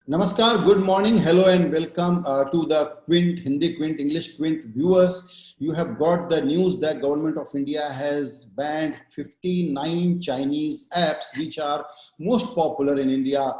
Namaskar, good morning, hello and welcome to the Quint, Hindi Quint, English Quint viewers. You have got the news that Government of India has banned 59 Chinese apps which are most popular in India,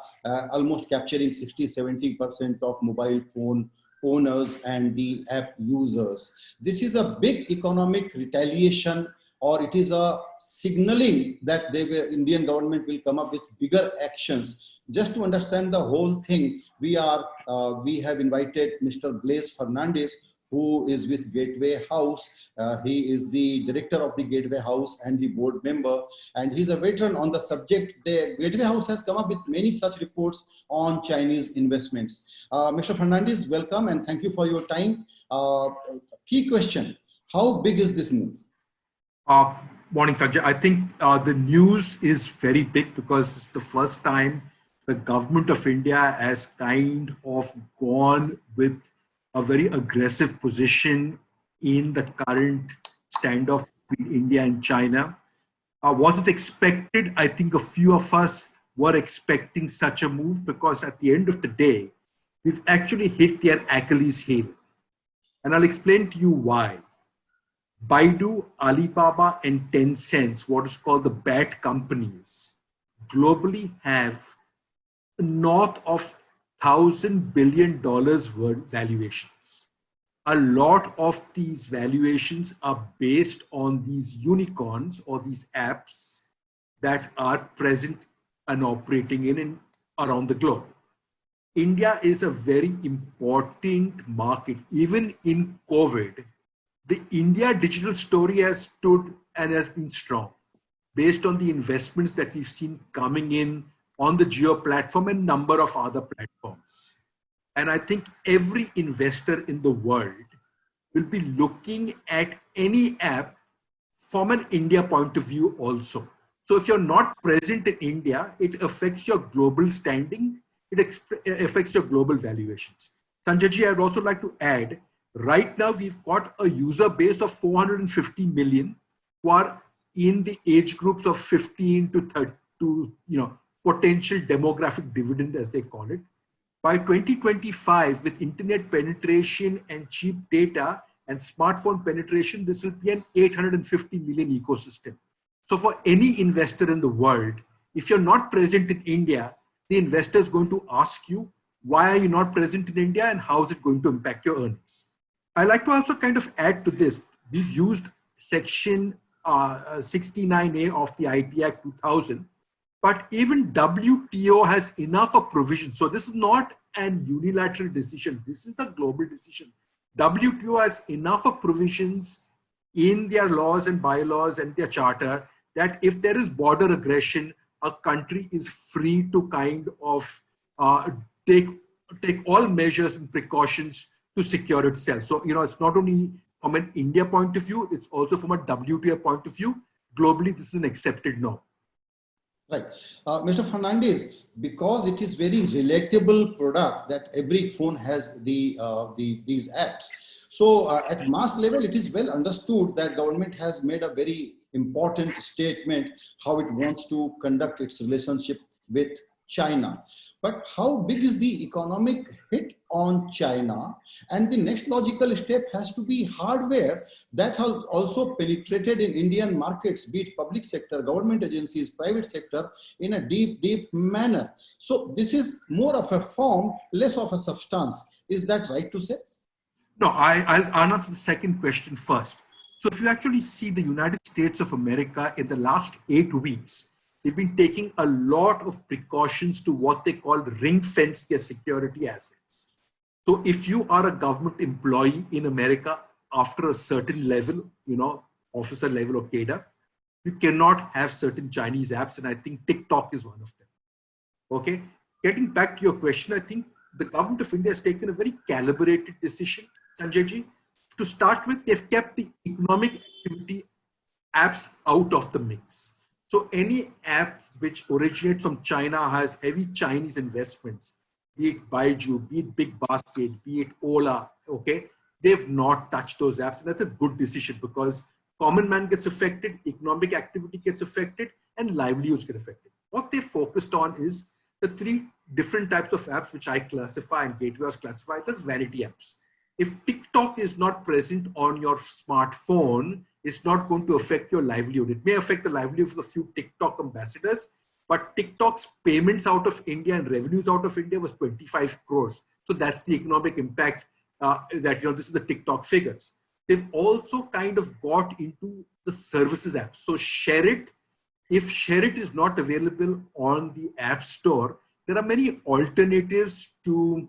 almost capturing 60-70% of mobile phone owners and the app users. This is a big economic retaliation, or it is a signaling that Indian government will come up with bigger actions. Just to understand the whole thing, we have invited Mr. Blaise Fernandes, who is with Gateway House. He is the director of the Gateway House and the board member, and he's a veteran on the subject. The Gateway House has come up with many such reports on Chinese investments. Mr. Fernandes, welcome and thank you for your time. Key question: how big is this move? Morning, Sanjay. I think the news is very big because it's the first time the government of India has kind of gone with a very aggressive position in the current standoff between India and China. Was it expected? I think a few of us were expecting such a move because at the end of the day, we've actually hit their Achilles heel. And I'll explain to you why. Baidu, Alibaba, and Tencent, what is called the BAT companies, globally have north of $1,000 billion valuations. A lot of these valuations are based on these unicorns or these apps that are present and operating in and around the globe. India is a very important market. Even in COVID, the India digital story has stood and has been strong based on the investments that we've seen coming in on the Jio platform and number of other platforms. And I think every investor in the world will be looking at any app from an India point of view also. So if you're not present in India, it affects your global standing, it affects your global valuations. Sanjay ji, I'd also like to add, right now, we've got a user base of 450 million who are in the age groups of 15 to 30, to potential demographic dividend, as they call it. By 2025, with internet penetration and cheap data and smartphone penetration, this will be an 850 million ecosystem. So for any investor in the world, if you're not present in India, the investor is going to ask you, why are you not present in India and how is it going to impact your earnings? I like to also kind of add to this. We've used section 69A of the IT Act 2000, but even WTO has enough of provision. So this is not an unilateral decision. This is a global decision. WTO has enough of provisions in their laws and bylaws and their charter that if there is border aggression, a country is free to kind of take all measures and precautions to secure itself. So, it's not only from an India point of view, it's also from a WTO point of view. Globally, this is an accepted norm. Right. Mr. Fernandes, because it is very relatable product that every phone has these apps. So at mass level, it is well understood that government has made a very important statement how it wants to conduct its relationship with China. But how big is the economic hit on China? And the next logical step has to be hardware that has also penetrated in Indian markets, be it public sector, government agencies, private sector, in a deep manner. So this is more of a form, less of a substance. Is that right to say? No, I'll answer the second question first. So if you actually see the United States of America in the last 8 weeks, they've been taking a lot of precautions to what they call ring fence their security assets. So if you are a government employee in America after a certain level, officer level or cadre, you cannot have certain Chinese apps. And I think TikTok is one of them. Okay. Getting back to your question, I think the government of India has taken a very calibrated decision, Sanjay ji. To start with, they've kept the economic activity apps out of the mix. So any app which originates from China has heavy Chinese investments, be it Baidu, be it Big Basket, be it Ola, okay? They've not touched those apps. And that's a good decision because common man gets affected, economic activity gets affected, and livelihoods get affected. What they focused on is the three different types of apps, which I classify and Gateways classifies as vanity apps. If TikTok is not present on your smartphone, it's not going to affect your livelihood. It may affect the livelihood of a few TikTok ambassadors, but TikTok's payments out of India and revenues out of India was 25 crores. So that's the economic impact that, this is the TikTok figures. They've also kind of got into the services apps. So Share It, if Share It is not available on the App Store, there are many alternatives to,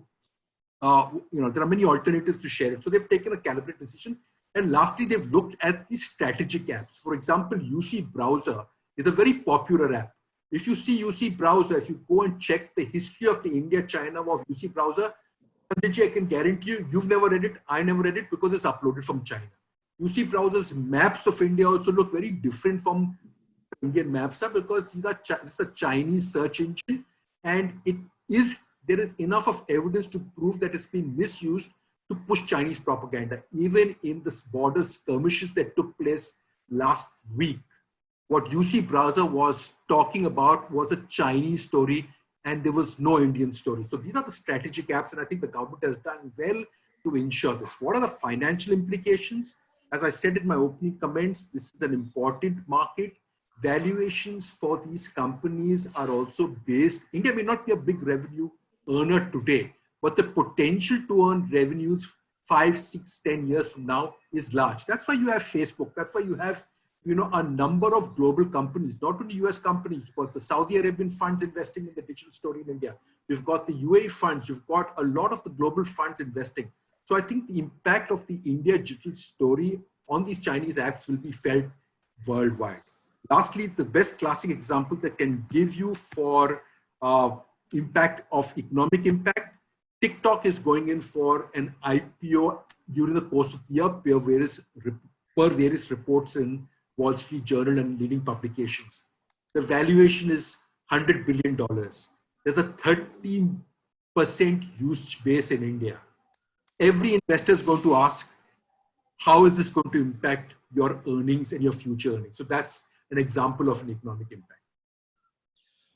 Share It. So they've taken a calibrated decision. And lastly, they've looked at the strategic apps. For example, UC Browser is a very popular app. If you see UC Browser, if you go and check the history of the India-China war of UC Browser, I can guarantee you, you've never read it, I never read it because it's uploaded from China. UC Browser's maps of India also look very different from Indian maps because it's a Chinese search engine, and there is enough of evidence to prove that it's been misused to push Chinese propaganda. Even in the border skirmishes that took place last week, what UC Browser was talking about was a Chinese story, and there was no Indian story. So these are the strategic apps, and I think the government has done well to ensure this. What are the financial implications? As I said in my opening comments, this is an important market. Valuations for these companies are also based. India may not be a big revenue earner today, but the potential to earn revenues 5, 6, 10 years from now is large. That's why you have Facebook. That's why you have a number of global companies, not only US companies. You've got the Saudi Arabian funds investing in the digital story in India. You've got the UAE funds. You've got a lot of the global funds investing. So I think the impact of the India digital story on these Chinese apps will be felt worldwide. Lastly, the best classic example that can give you for impact of economic impact, TikTok is going in for an IPO during the course of the year per various reports in Wall Street Journal and leading publications. The valuation is $100 billion. There's a 13% usage base in India. Every investor is going to ask, how is this going to impact your earnings and your future earnings? So that's an example of an economic impact.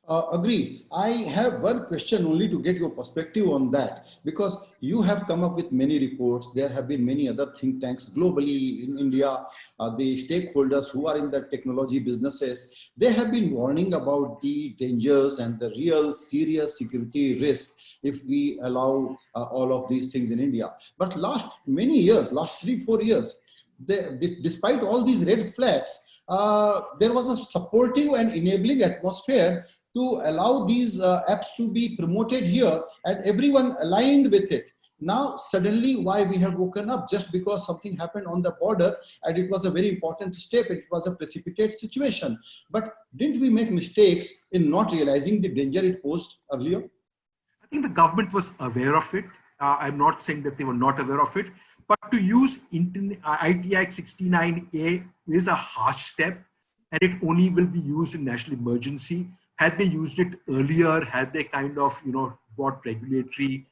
Agree. I have one question only to get your perspective on that, because you have come up with many reports. There have been many other think tanks globally in India. The stakeholders who are in the technology businesses, they have been warning about the dangers and the real serious security risk if we allow all of these things in India. But last many years, last 3-4 years, despite all these red flags, there was a supportive and enabling atmosphere to allow these apps to be promoted here, and everyone aligned with it. Now, suddenly, why we have woken up? Just because something happened on the border, and it was a very important step, it was a precipitate situation. But didn't we make mistakes in not realizing the danger it posed earlier? I think the government was aware of it. I'm not saying that they were not aware of it, but to use ITI Act 69A is a harsh step, and it only will be used in national emergency. Had they used it earlier, had they kind of, bought regulatory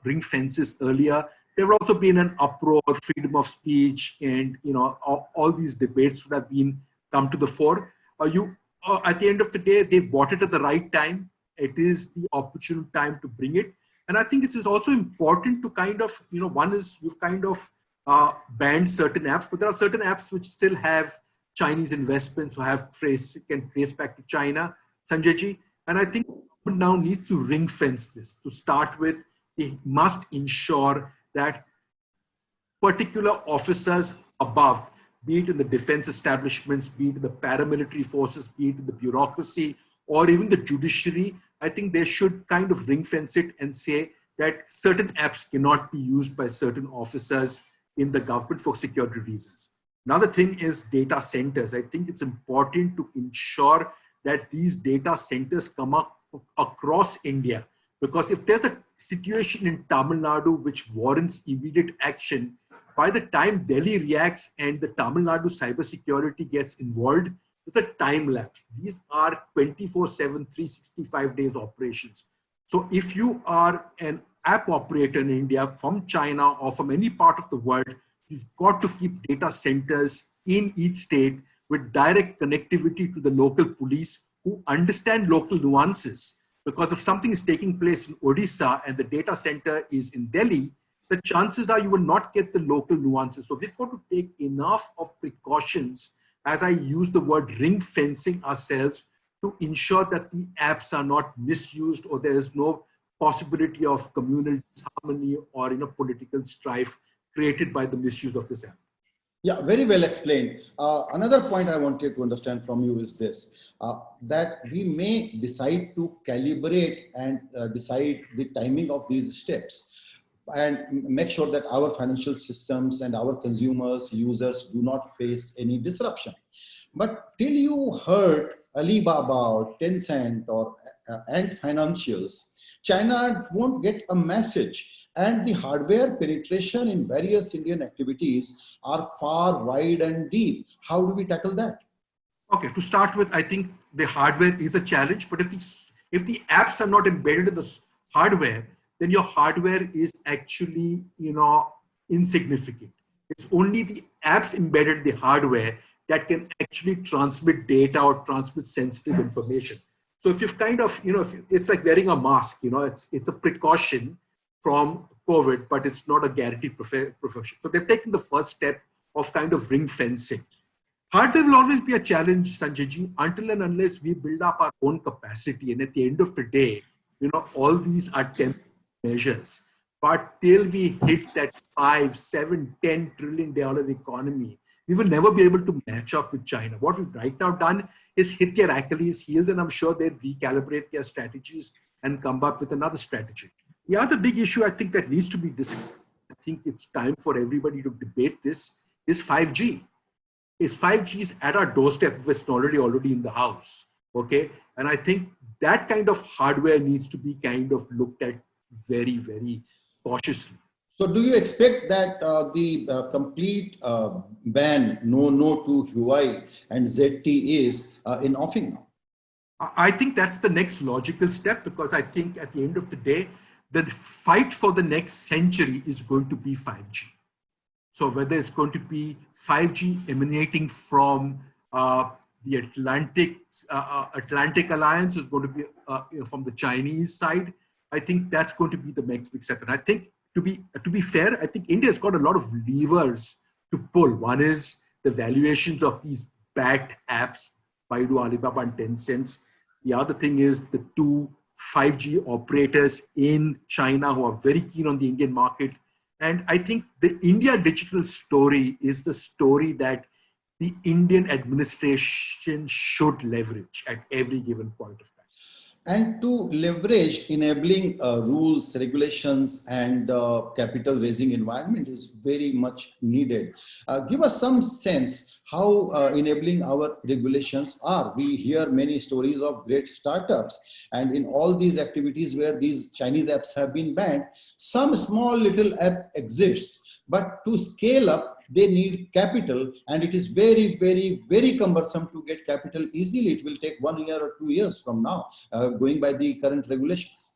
ring fences earlier, there would also been an uproar, freedom of speech, and all these debates would have come to the fore. At the end of the day, they bought it at the right time. It is the opportune time to bring it. And I think it is also important to kind of, one is you've kind of banned certain apps, but there are certain apps which still have Chinese investments who can trace back to China, Sanjay ji. And I think government now needs to ring fence this. To start with, they must ensure that particular officers above, be it in the defense establishments, be it in the paramilitary forces, be it in the bureaucracy, or even the judiciary, I think they should kind of ring fence it and say that certain apps cannot be used by certain officers in the government for security reasons. Another thing is data centers. I think it's important to ensure that these data centers come up across India, because if there's a situation in Tamil Nadu which warrants immediate action, by the time Delhi reacts and the Tamil Nadu cybersecurity gets involved, there's a time lapse. These are 24/7, 365 days operations. So if you are an app operator in India from China or from any part of the world, you've got to keep data centers in each state with direct connectivity to the local police who understand local nuances. Because if something is taking place in Odisha and the data center is in Delhi, the chances are you will not get the local nuances. So we've got to take enough of precautions, as I use the word ring fencing ourselves, to ensure that the apps are not misused or there is no possibility of communal disharmony or political strife created by the misuse of this app. Yeah, very well explained. Another point I wanted to understand from you is this, that we may decide to calibrate and decide the timing of these steps and make sure that our financial systems and our consumers, users do not face any disruption. But till you heard Alibaba or Tencent or Ant Financials, China won't get a message. And the hardware penetration in various Indian activities are far wide and deep. How do we tackle that? Okay, to start with, I think the hardware is a challenge, but if the apps are not embedded in the hardware, then your hardware is actually, insignificant. It's only the apps embedded in the hardware that can actually transmit data or transmit sensitive information. So if you've kind of, it's like wearing a mask, it's a precaution from COVID, but it's not a guaranteed profession. So they've taken the first step of kind of ring fencing. Hardware will always be a challenge, Sanjayji, until and unless we build up our own capacity. And at the end of the day, all these are temporary measures. But till we hit that 5, 7, 10 trillion dollar economy, we will never be able to match up with China. What we've right now done is hit their Achilles heels, and I'm sure they'll recalibrate their strategies and come up with another strategy. The other big issue I think that needs to be discussed, I think it's time for everybody to debate this, is 5G. Is 5G at our doorstep if it's already in the house, okay? And I think that kind of hardware needs to be kind of looked at very, very cautiously. So do you expect that the complete ban, no to Huawei and ZTE is in offing now? I think that's the next logical step, because I think at the end of the day, the fight for the next century is going to be 5G. So whether it's going to be 5G emanating from the Atlantic Alliance, is going to be from the Chinese side, I think that's going to be the next big step. And I think to be fair, I think India's got a lot of levers to pull. One is the valuations of these backed apps, Baidu, Alibaba, and Tencent. The other thing is the two 5G operators in China who are very keen on the Indian market. And I think the India digital story is the story that the Indian administration should leverage at every given point of time. And to leverage enabling rules, regulations, and capital raising environment is very much needed. Give us some sense how enabling our regulations are. We hear many stories of great startups, and in all these activities where these Chinese apps have been banned, some small little app exists, but to scale up, they need capital, and it is very, very, very cumbersome to get capital easily. It will take 1 year or 2 years from now, going by the current regulations.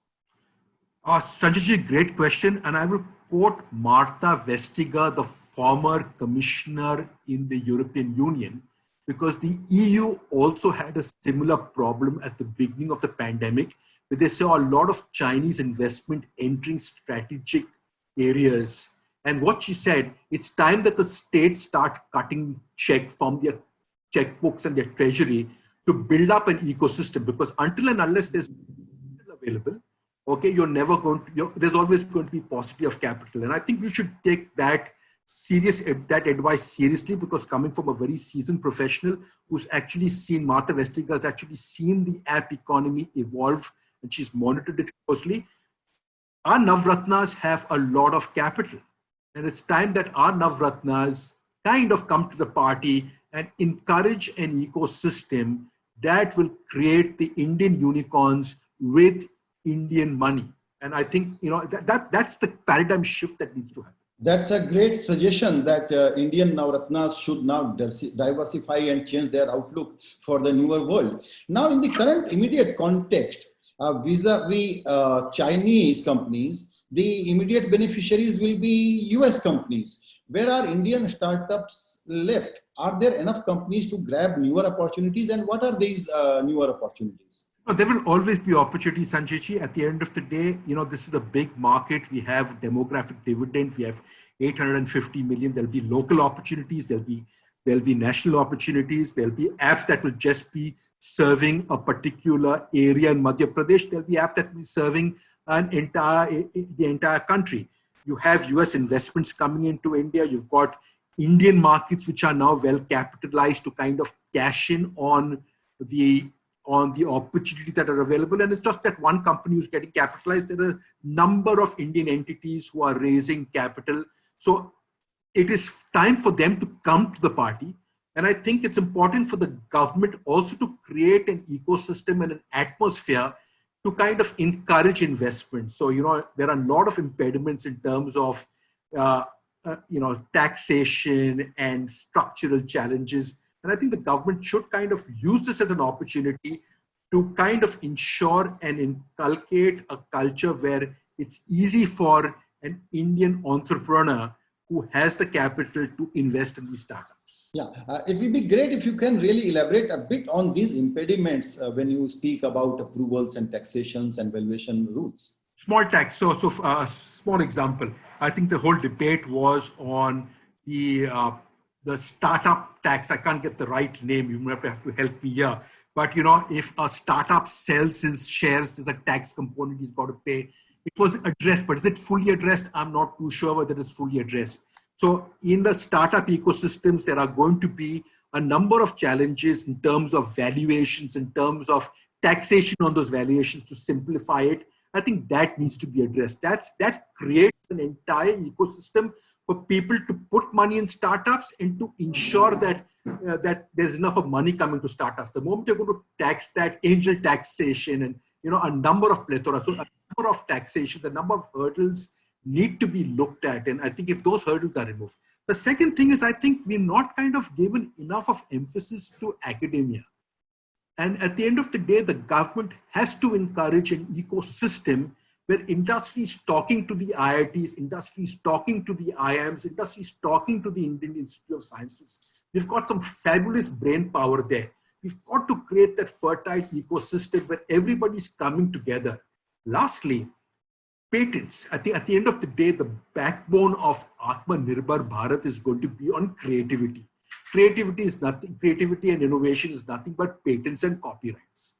Sanjayji, great question. And I will quote Martha Vestager, the former commissioner in the European Union, because the EU also had a similar problem at the beginning of the pandemic, where they saw a lot of Chinese investment entering strategic areas. And what she said, it's time that the states start cutting check from their checkbooks and their treasury to build up an ecosystem, because until and unless there's available, okay, you're never going to, there's always going to be paucity of capital. And I think we should take that advice seriously, because coming from a very seasoned professional who's actually seen, Martha Vestager has actually seen the app economy evolve, and she's monitored it closely. Our Navratnas have a lot of capital. And it's time that our Navratnas kind of come to the party and encourage an ecosystem that will create the Indian unicorns with Indian money. And I think, that's the paradigm shift that needs to happen. That's a great suggestion, that Indian Navratnas should now diversify and change their outlook for the newer world. Now, in the current immediate context, vis-a-vis Chinese companies, the immediate beneficiaries will be US companies. Where are Indian startups left? Are there enough companies to grab newer opportunities, and what are these newer opportunities? No, there will always be opportunity, Sanjayji. At the end of the day, this is a big market. We have demographic dividend. We have 850 million. There'll be local opportunities. There'll be national opportunities. There'll be apps that will just be serving a particular area in Madhya Pradesh. There'll be apps that will be serving the entire country. You have US investments coming into India. You've got Indian markets which are now well capitalized to kind of cash in the the opportunities that are available. And it's just that one company who's getting capitalized. There are a number of Indian entities who are raising capital. So it is time for them to come to the party. And I think it's important for the government also to create an ecosystem and an atmosphere to kind of encourage investment. So, there are a lot of impediments in terms of, taxation and structural challenges. And I think the government should kind of use this as an opportunity to kind of ensure and inculcate a culture where it's easy for an Indian entrepreneur who has the capital to invest in these startups. Yeah, it will be great if you can really elaborate a bit on these impediments when you speak about approvals and taxations and valuation rules. Small tax. So a small example. I think the whole debate was on the startup tax. I can't get the right name. You might have to help me here. But if a startup sells his shares, there's a tax component he's got to pay. It was addressed, but is it fully addressed? I'm not too sure whether it is fully addressed. So in the startup ecosystems, there are going to be a number of challenges in terms of valuations, in terms of taxation on those valuations to simplify it. I think that needs to be addressed. That creates an entire ecosystem for people to put money in startups and to ensure that that there's enough of money coming to startups. The moment you're going to tax that, angel taxation and a number of plethora, so a number of taxation, the number of hurdles need to be looked at. And I think if those hurdles are removed. The second thing is, I think we're not kind of given enough of emphasis to academia. And at the end of the day, the government has to encourage an ecosystem where industry is talking to the IITs, industry is talking to the IIMs, industry is talking to the Indian Institute of Sciences. We've got some fabulous brain power there. We've got to create that fertile ecosystem where everybody's coming together. Lastly, patents. I think at the end of the day, the backbone of Atmanirbhar Bharat is going to be on creativity. Creativity is nothing. Creativity and innovation is nothing but patents and copyrights.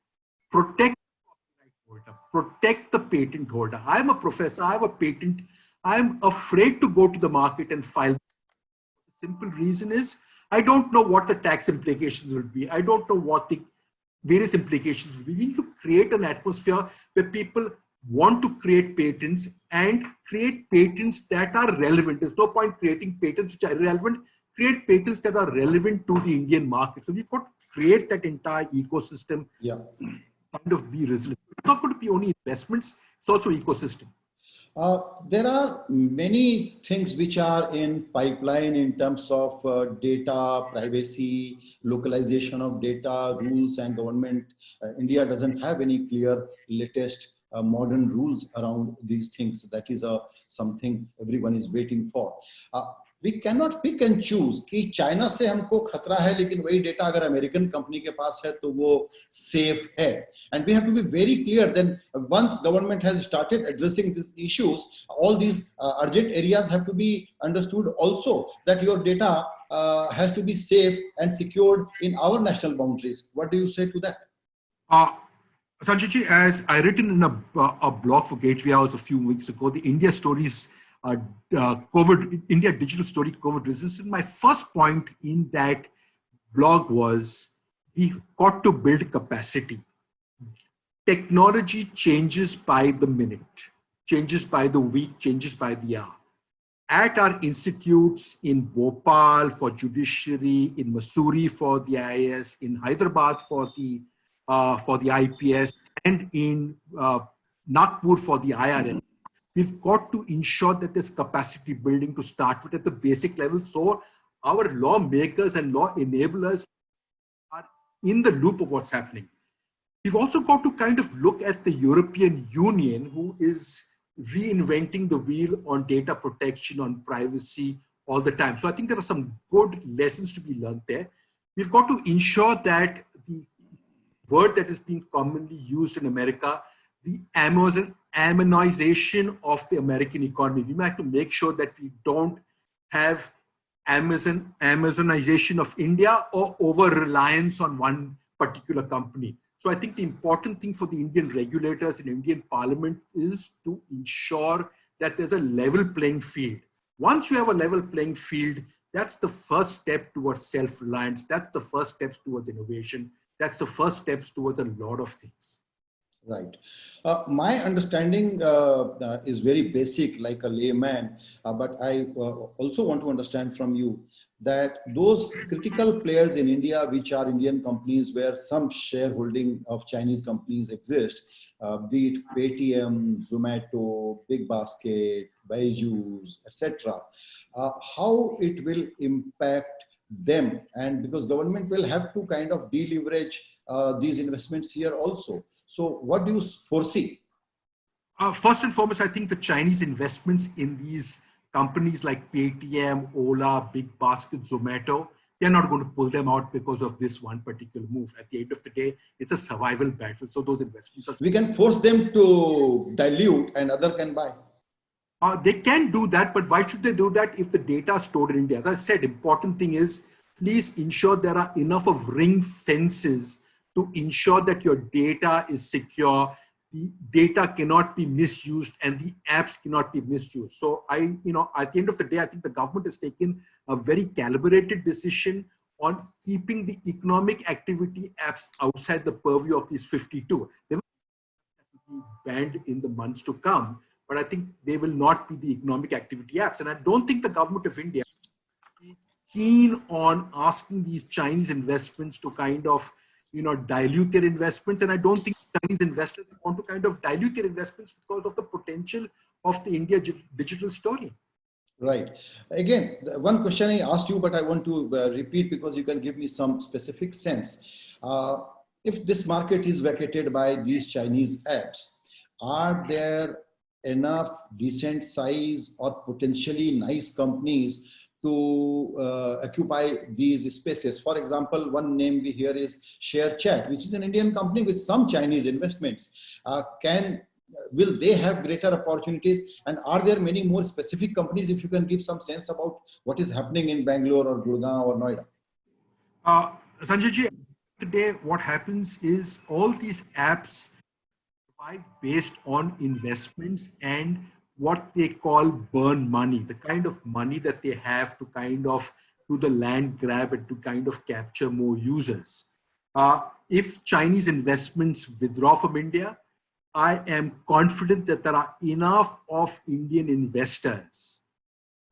Protect the copyright holder. Protect the patent holder. I am a professor. I have a patent. I am afraid to go to the market and file. The simple reason is I don't know what the tax implications will be. I don't know what the various implications will be. We need to create an atmosphere where people want to create patents and create patents that are relevant. There's no point creating patents which are irrelevant. Create patents that are relevant to the Indian market. So we've got to create that entire ecosystem. Yeah. Kind of be resilient. It's not going to be only investments, it's also ecosystem. There are many things which are in pipeline in terms of data, privacy, localization of data, rules and government. India doesn't have any clear latest modern rules around these things. That is something everyone is waiting for. We cannot pick and choose कि China से हमको खतरा है लेकिन वही data अगर American company के पास है तो वो सेफ है. And we have to be very clear. Then once government has started addressing these issues, all these urgent areas have to be understood also, that your data has to be safe and secured in our national boundaries. What do you say to that? Sanjayji, as I written in a blog for Gateway House a few weeks ago, the India stories, India digital story COVID resistant. My first point in that blog was we've got to build capacity. Technology changes by the minute, changes by the week, changes by the hour. At our institutes in Bhopal for judiciary, in Mussoorie for the IAS, in Hyderabad for the IPS, and in Nagpur for the IRM, we've got to ensure that there's capacity building to start with at the basic level. So our lawmakers and law enablers are in the loop of what's happening. We've also got to kind of look at the European Union, who is reinventing the wheel on data protection, on privacy all the time. So I think there are some good lessons to be learned there. We've got to ensure that the word that is being commonly used in America, the Amazonization of the American economy. We might have to make sure that we don't have Amazonization of India or over-reliance on one particular company. So I think the important thing for the Indian regulators and Indian Parliament is to ensure that there's a level playing field. Once you have a level playing field, that's the first step towards self-reliance. That's the first steps towards innovation. That's the first steps towards a lot of things. Right. My understanding is very basic, like a layman, but I also want to understand from you that those critical players in India, which are Indian companies where some shareholding of Chinese companies exist, be it Paytm, Zomato, Big Basket, Byju's, etc., how it will impact them, and because government will have to kind of deleverage these investments here also. So what do you foresee? First and foremost, I think the Chinese investments in these companies like Paytm, Ola, Big Basket, Zomato, they're not going to pull them out because of this one particular move. At the end of the day, it's a survival battle. So those investments are... We can force them to dilute and other can buy. They can do that, but why should they do that if the data is stored in India? As I said, important thing is please ensure there are enough of ring fences to ensure that your data is secure, the data cannot be misused, and the apps cannot be misused. So at the end of the day, I think the government has taken a very calibrated decision on keeping the economic activity apps outside the purview of these 52. They will be banned in the months to come, but I think they will not be the economic activity apps. And I don't think the government of India is keen on asking these Chinese investments to kind of dilute their investments. And I don't think Chinese investors want to kind of dilute their investments because of the potential of the India digital story. Right. Again, one question I asked you, but I want to repeat because you can give me some specific sense. If this market is vacated by these Chinese apps, are there enough decent size or potentially nice companies to occupy these spaces? For example, one name we hear is ShareChat, which is an Indian company with some Chinese investments. Will they have greater opportunities? And are there many more specific companies, if you can give some sense about what is happening in Bangalore or Gurgaon or Noida? Sanjay, today what happens is all these apps survive based on investments and what they call burn money, the kind of money that they have to kind of do the land grab and to kind of capture more users. If Chinese investments withdraw from India, I am confident that there are enough of Indian investors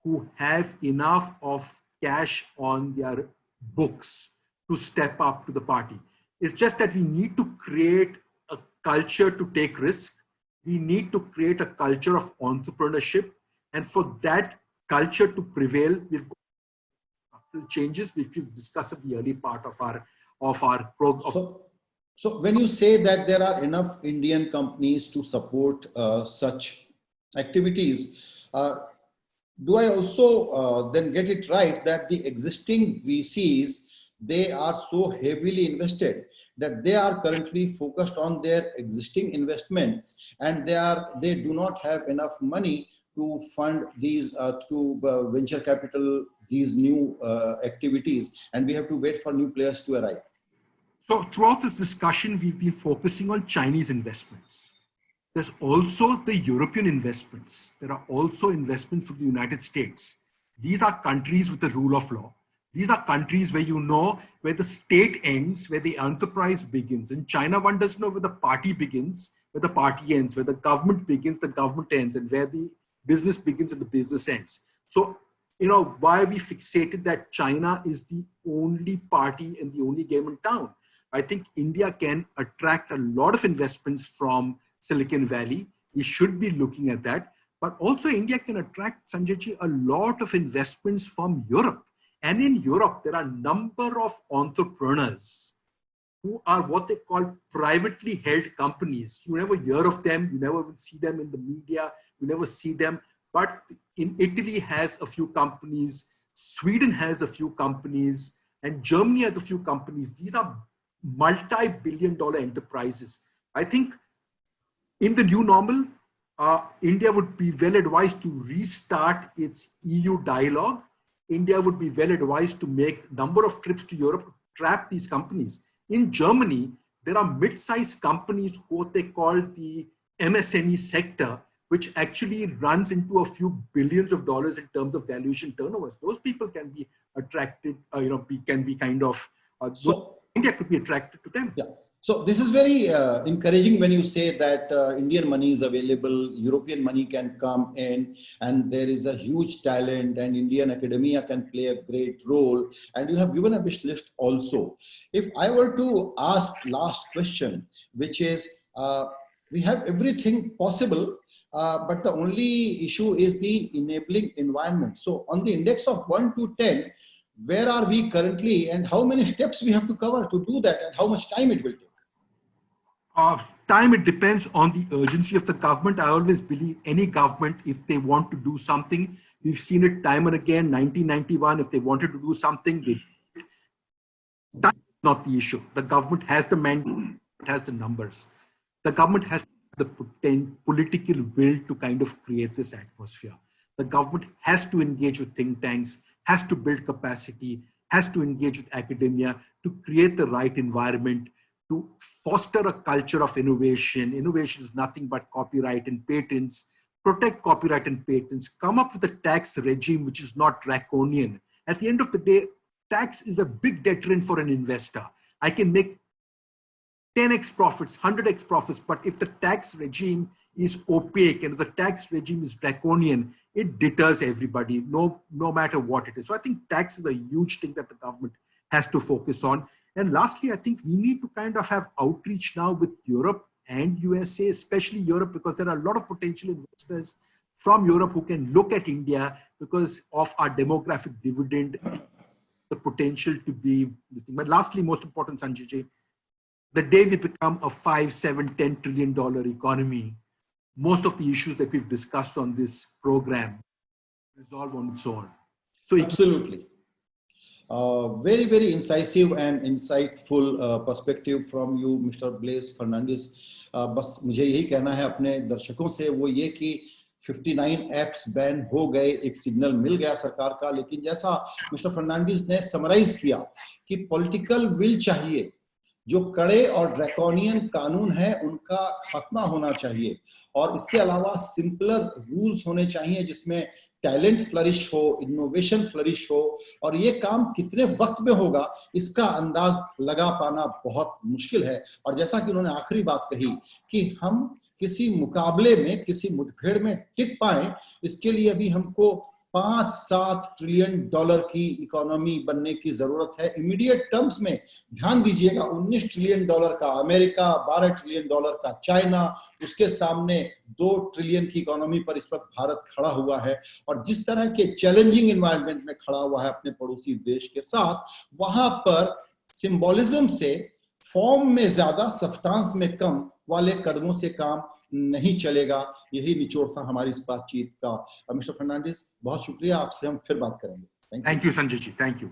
who have enough of cash on their books to step up to the party. It's just that we need to create a culture to take risk. We need to create a culture of entrepreneurship. And for that culture to prevail, we've got structural changes, which we've discussed at the early part of our program. So when you say that there are enough Indian companies to support such activities, do I also then get it right that the existing VCs, they are so heavily invested that they are currently focused on their existing investments and they do not have enough money to fund these venture capital, these new activities, and we have to wait for new players to arrive? So throughout this discussion, we've been focusing on Chinese investments. There's also the European investments. There are also investments from the United States. These are countries with the rule of law. These are countries where where the state ends, where the enterprise begins. In China, one doesn't know where the party begins, where the party ends, where the government begins, the government ends, and where the business begins and the business ends. So, why are we fixated that China is the only party and the only game in town? I think India can attract a lot of investments from Silicon Valley. We should be looking at that. But also India can attract, Sanjayji, a lot of investments from Europe. And in Europe, there are a number of entrepreneurs who are what they call privately held companies. You never hear of them. You never see them in the media. You never see them. But in Italy has a few companies. Sweden has a few companies. And Germany has a few companies. These are multi-billion-dollar enterprises. I think in the new normal, India would be well advised to restart its EU dialogue. India would be well advised to make a number of trips to Europe to trap these companies. In Germany, there are mid-sized companies who they call the MSME sector, which actually runs into a few billions of dollars in terms of valuation turnovers. Those people can be attracted, can be kind of, India could be attracted to them. Yeah. So this is very encouraging when you say that Indian money is available, European money can come in, and there is a huge talent, and Indian academia can play a great role. And you have given a wish list also. If I were to ask last question, which is, we have everything possible, but the only issue is the enabling environment. So on the index of 1 to 10, where are we currently, and how many steps we have to cover to do that, and how much time it will take? Time, it depends on the urgency of the government. I always believe any government, if they want to do something, we've seen it time and again. 1991, if they wanted to do something, time is not the issue. The government has the mandate, it has the numbers. The government has the political will to kind of create this atmosphere. The government has to engage with think tanks, has to build capacity, has to engage with academia to create the right environment, to foster a culture of innovation. Innovation is nothing but copyright and patents. Protect copyright and patents. Come up with a tax regime which is not draconian. At the end of the day, tax is a big deterrent for an investor. I can make 10x profits, 100x profits, but if the tax regime is opaque and if the tax regime is draconian, it deters everybody, no matter what it is. So I think tax is a huge thing that the government has to focus on. And lastly, I think we need to kind of have outreach now with Europe and USA, especially Europe, because there are a lot of potential investors from Europe who can look at India because of our demographic dividend, the potential to be the thing. But lastly, most important, Sanjay ji, the day we become a 5, 7, $10 trillion economy, most of the issues that we've discussed on this program resolve on its own. So absolutely. Very, very incisive and insightful perspective from you, Mr. Blaise Fernandes. बस मुझे यही कहना है अपने दर्शकों से, वो ये कि 59 ऐप्स बैन हो गए, एक सिग्नल मिल गया सरकार का, लेकिन जैसा मिस्टर फर्नांडिस ने समराइज किया कि पॉलिटिकल विल चाहिए, जो कड़े और ड्रैकोनियन कानून है उनका खात्मा होना चाहिए, और इसके अलावा सिंपलर रूल्स होने चाहिए जिसमें टैलेंट फ्लरिश हो, इनोवेशन फ्लरिश हो, और ये काम कितने वक्त में होगा इसका अंदाज लगा पाना बहुत मुश्किल है। और जैसा कि उन्होंने आखिरी बात कही कि हम किसी मुकाबले में, किसी मुठभेड़ में टिक पाए, इसके लिए अभी हमको 5-7 ट्रिलियन डॉलर की इकोनॉमी बनने की जरूरत है। इमीडिएट टर्म्स में ध्यान दीजिएगा, 19 ट्रिलियन डॉलर का अमेरिका, 12 ट्रिलियन डॉलर का चाइना, उसके सामने 2 ट्रिलियन की इकोनॉमी पर इस वक्त भारत खड़ा हुआ है, और जिस तरह के चैलेंजिंग एनवायरनमेंट में खड़ा हुआ है अपने पड़ोसी देश के साथ, वहां पर सिंबोलिज्म से, फॉर्म में ज्यादा सब्सटेंस में कम वाले कदमों से काम नहीं चलेगा। यही निचोड़ था हमारी इस बातचीत का। मिस्टर फर्नांडिस, बहुत शुक्रिया, आपसे हम फिर बात करेंगे। Thank you Sanjay ji, thank you.